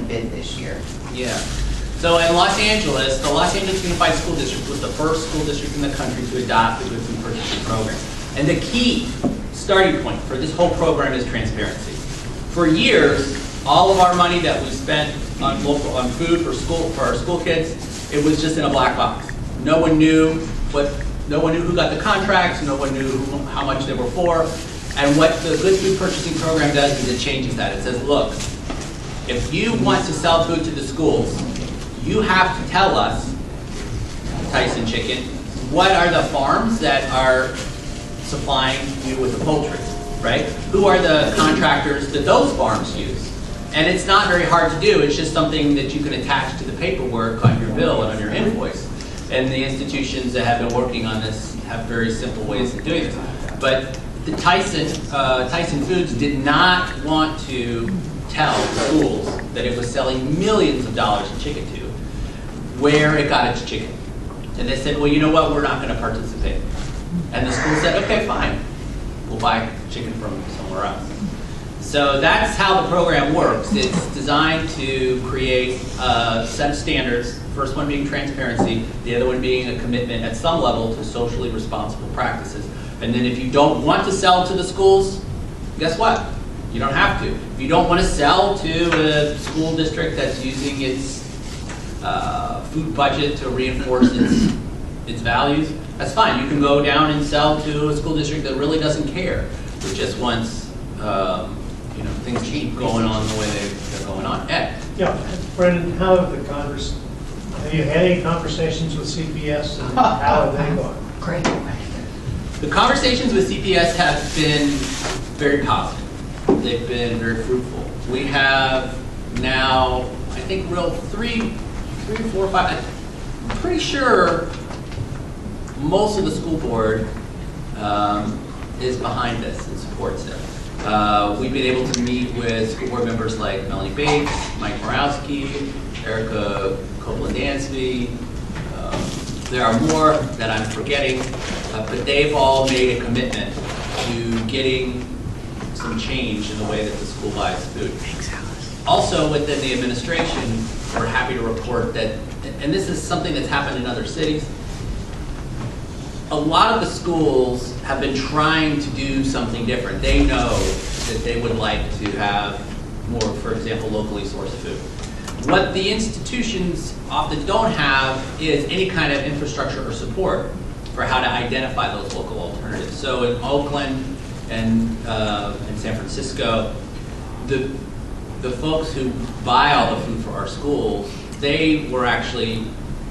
bid this year. Yeah. So in Los Angeles, the Los Angeles Unified School District was the first school district in the country to adopt the good food purchasing program. And the key starting point for this whole program is transparency. For years, all of our money that we spent on food for our school kids, it was just in a black box. No one knew who got the contracts, no one knew how much they were for. And what the good food purchasing program does is it changes that. It says, look, if you want to sell food to the schools, you have to tell us, Tyson Chicken, what are the farms that are supplying you with the poultry, right? Who are the contractors that those farms use? And it's not very hard to do. It's just something that you can attach to the paperwork on your bill and on your invoice. And the institutions that have been working on this have very simple ways of doing this. But the Tyson Foods did not want to tell schools that it was selling millions of dollars in chicken to where it got its chicken. And they said, well, you know what, we're not going to participate. And the school said, okay, fine, we'll buy chicken from somewhere else. So that's how the program works. It's designed to create a set of standards, first one being transparency, the other one being a commitment at some level to socially responsible practices. And then if you don't want to sell to the schools, guess what? You don't have to. If you don't want to sell to a school district that's using its food budget to reinforce its values, that's fine. You can go down and sell to a school district that really doesn't care, who just wants things to keep going on the way they're going on. Ed? Yeah, Brennan, how have have you had any conversations with CPS and how have they gone? Great question. The conversations with CPS have been very positive. They've been very fruitful. We have now, I think, three, four, five. I'm pretty sure most of the school board is behind this and supports it. We've been able to meet with school board members like Melanie Bates, Mike Morawski, Erica Copeland-Dansby. There are more that I'm forgetting, but they've all made a commitment to getting some change in the way that the school buys food. Also within the administration, we're happy to report that, and this is something that's happened in other cities, a lot of the schools have been trying to do something different. They know that they would like to have more, for example, locally sourced food. What the institutions often don't have is any kind of infrastructure or support for how to identify those local alternatives. So in Oakland and in San Francisco, the folks who buy all the food for our schools, they were actually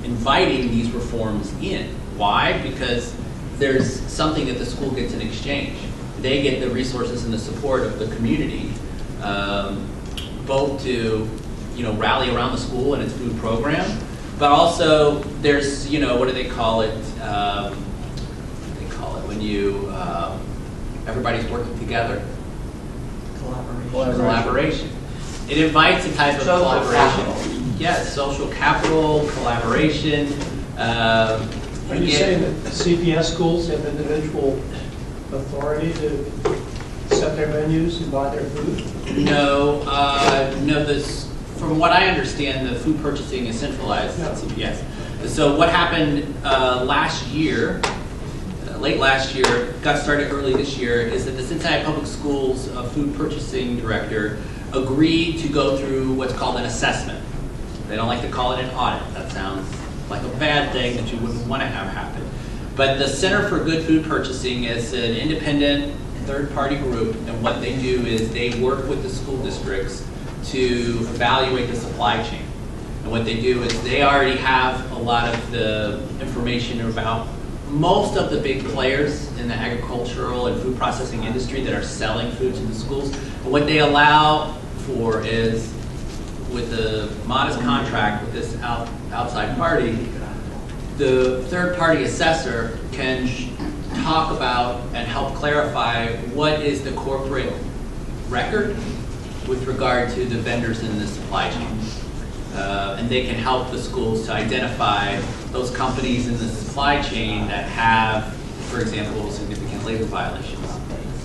inviting these reforms in. Why? Because there's something that the school gets in exchange. They get the resources and the support of the community, both to rally around the school and its food program, but also there's what do they call it? When you everybody's working together. Collaboration. It invites a type of collaboration. Capital. Yes, social capital, collaboration. Are you saying that CPS schools have individual authority to set their menus and buy their food? No, from what I understand, the food purchasing is centralized at CPS. So what happened last year, late last year, got started early this year, is that the Cincinnati Public Schools food purchasing director agreed to go through what's called an assessment. They don't like to call it an audit. That sounds like a bad thing that you wouldn't want to have happen. But the Center for Good Food Purchasing is an independent third-party group, and what they do is they work with the school districts to evaluate the supply chain. And what they do is they already have a lot of the information about most of the big players in the agricultural and food processing industry that are selling food to the schools. But what they allow for is, with a modest contract with this outside party, the third-party assessor can talk about and help clarify what is the corporate record with regard to the vendors in the supply chain. And they can help the schools to identify those companies in the supply chain that have, for example, significant labor violations.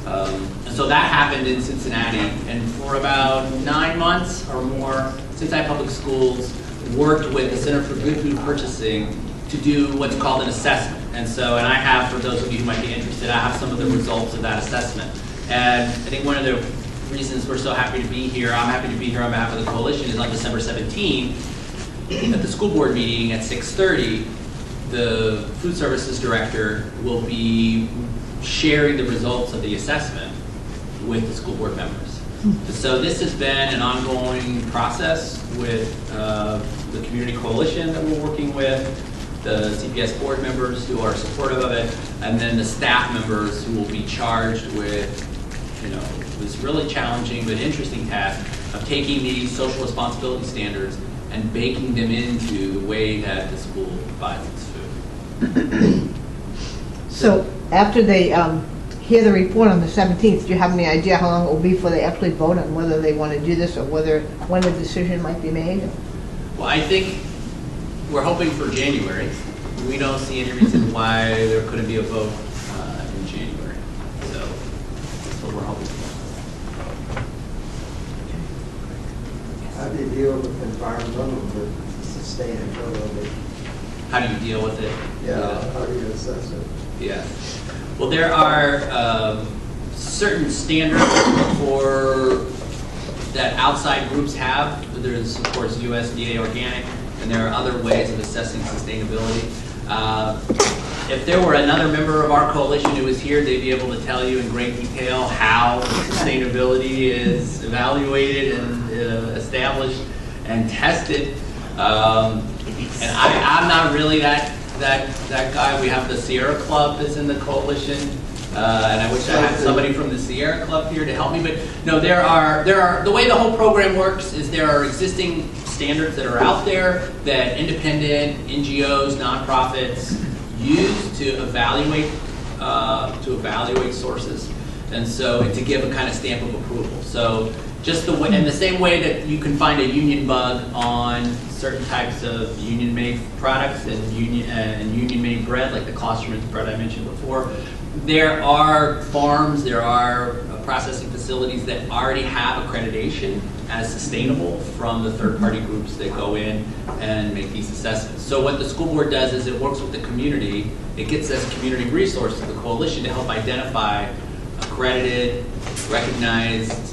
And so that happened in Cincinnati, and for about 9 months or more, Cincinnati Public Schools worked with the Center for Good Food Purchasing to do what's called an assessment. And I have, for those of you who might be interested, I have some of the results of that assessment. And I think one of the reasons we're so happy to be here, I'm happy to be here on behalf of the coalition, is on December 17th, at the school board meeting at 6:30, the food services director will be sharing the results of the assessment with the school board members. So this has been an ongoing process with the community coalition that we're working with, the CPS board members who are supportive of it, and then the staff members who will be charged with, this really challenging but interesting task of taking these social responsibility standards and baking them into the way that the school provides its food. So after they hear the report on the 17th, do you have any idea how long it will be before they actually vote on whether they want to do this or when a decision might be made? Well, I think we're hoping for January. We don't see any reason why there couldn't be a vote in January. So that's what we're hoping for. How do you deal with environmental sustainability? How do you deal with it? Yeah, how do you assess it? Yeah. Well, there are certain standards that outside groups have. There's, of course, USDA organic, and there are other ways of assessing sustainability. If there were another member of our coalition who was here, they'd be able to tell you in great detail how sustainability is evaluated and established and tested. And I'm not really that guy. We have the Sierra Club that's in the coalition, and I wish I had somebody from the Sierra Club here to help me. But no, there are the way the whole program works is there are existing standards that are out there that independent NGOs, nonprofits use to evaluate sources, and so to give a kind of stamp of approval. So just the way, in the same way that you can find a union bug on certain types of union-made products and union-made bread, like the Klosterman's bread I mentioned before, there are farms, there are processing facilities that already have accreditation as sustainable from the third-party groups that go in and make these assessments. So what the school board does is it works with the community. It gets us community resources, the coalition, to help identify accredited, recognized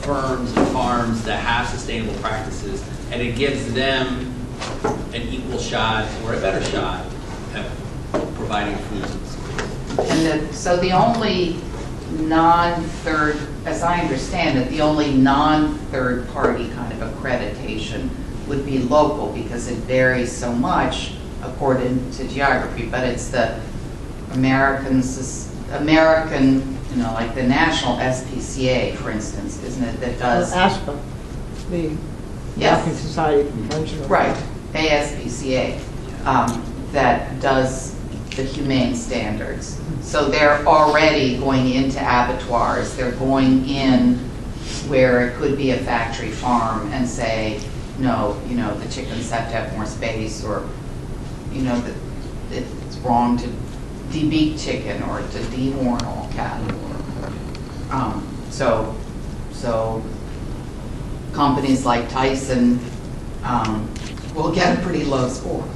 firms and farms that have sustainable practices, and it gives them an equal shot or a better shot at providing food to the schools. And so the only non-third, as I understand it, the only non-third party kind of accreditation would be local, because it varies so much according to geography, but it's the American, like the national SPCA, for instance, isn't it, that does? ASPA, the American Society for Prevention. Right, ASPCA, that does the humane standards. So they're already going into abattoirs, they're going in where it could be a factory farm and say, no, the chickens have to have more space, or, that it's wrong to debeak chicken or to dehorn all cattle. So companies like Tyson will get a pretty low score.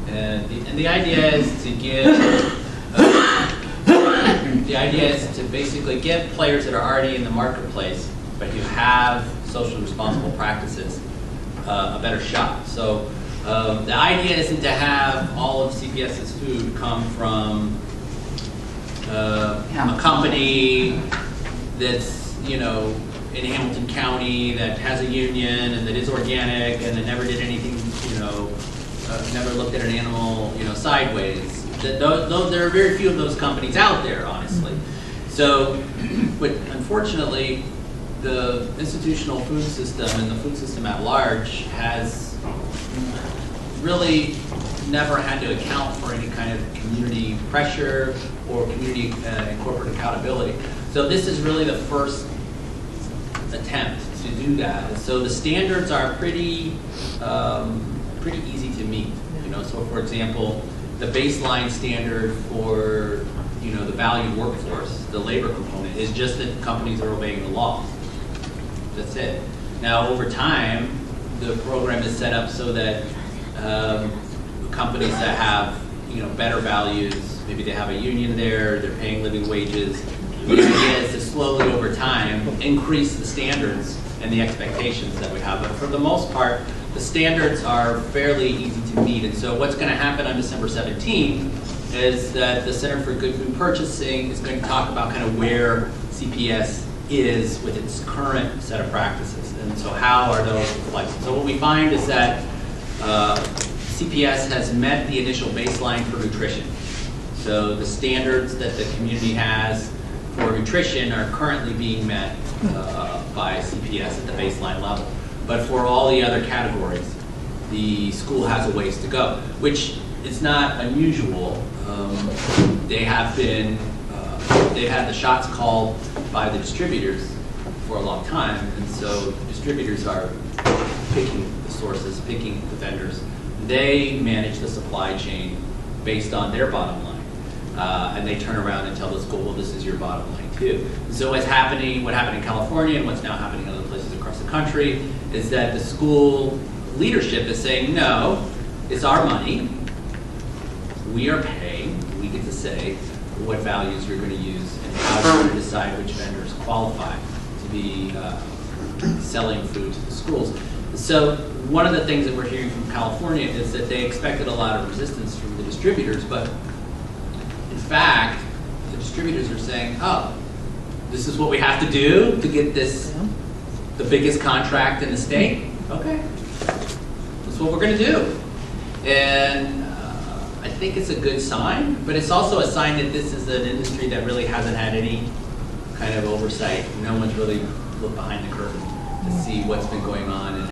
And the idea is to give, basically give players that are already in the marketplace, but who have socially responsible practices, a better shot. So the idea isn't to have all of CPS's food come from a company that's, in Hamilton County that has a union and that is organic and that never did anything, never looked at an animal, sideways. There are very few of those companies out there, honestly. So, but unfortunately, the institutional food system and the food system at large has really never had to account for any kind of community pressure or community and corporate accountability. So this is really the first attempt to do that. And so the standards are pretty easy to meet. So for example, the baseline standard for the valued workforce, the labor component, is just that companies are obeying the law. That's it. Now, over time, the program is set up so that companies that have, better values, maybe they have a union there, they're paying living wages. The idea is to slowly, over time, increase the standards and the expectations that we have. But for the most part, the standards are fairly easy to meet. And so what's going to happen on December 17th is that the Center for Good Food Purchasing is going to talk about kind of where CPS is with its current set of practices. And so how are those reflected? So what we find is that CPS has met the initial baseline for nutrition. So the standards that the community has for nutrition are currently being met by CPS at the baseline level. But for all the other categories, the school has a ways to go, which is not unusual. They have been, they've had the shots called by the distributors for a long time, and so the distributors are picking the sources, picking the vendors. They manage the supply chain based on their bottom line. And they turn around and tell the school, well, this is your bottom line too. And so what happened in California and what's now happening in other places across the country is that the school leadership is saying, no, it's our money. We are paying. We get to say what values you're going to use and how you're going to decide which vendors qualify to be selling food to the schools. So one of the things that we're hearing from California is that they expected a lot of resistance from the distributors, but in fact, the distributors are saying, oh, this is what we have to do to get this, the biggest contract in the state? Okay, that's what we're going to do. And I think it's a good sign, but it's also a sign that this is an industry that really hasn't had any kind of oversight. No one's really looked behind the curtain to see what's been going on.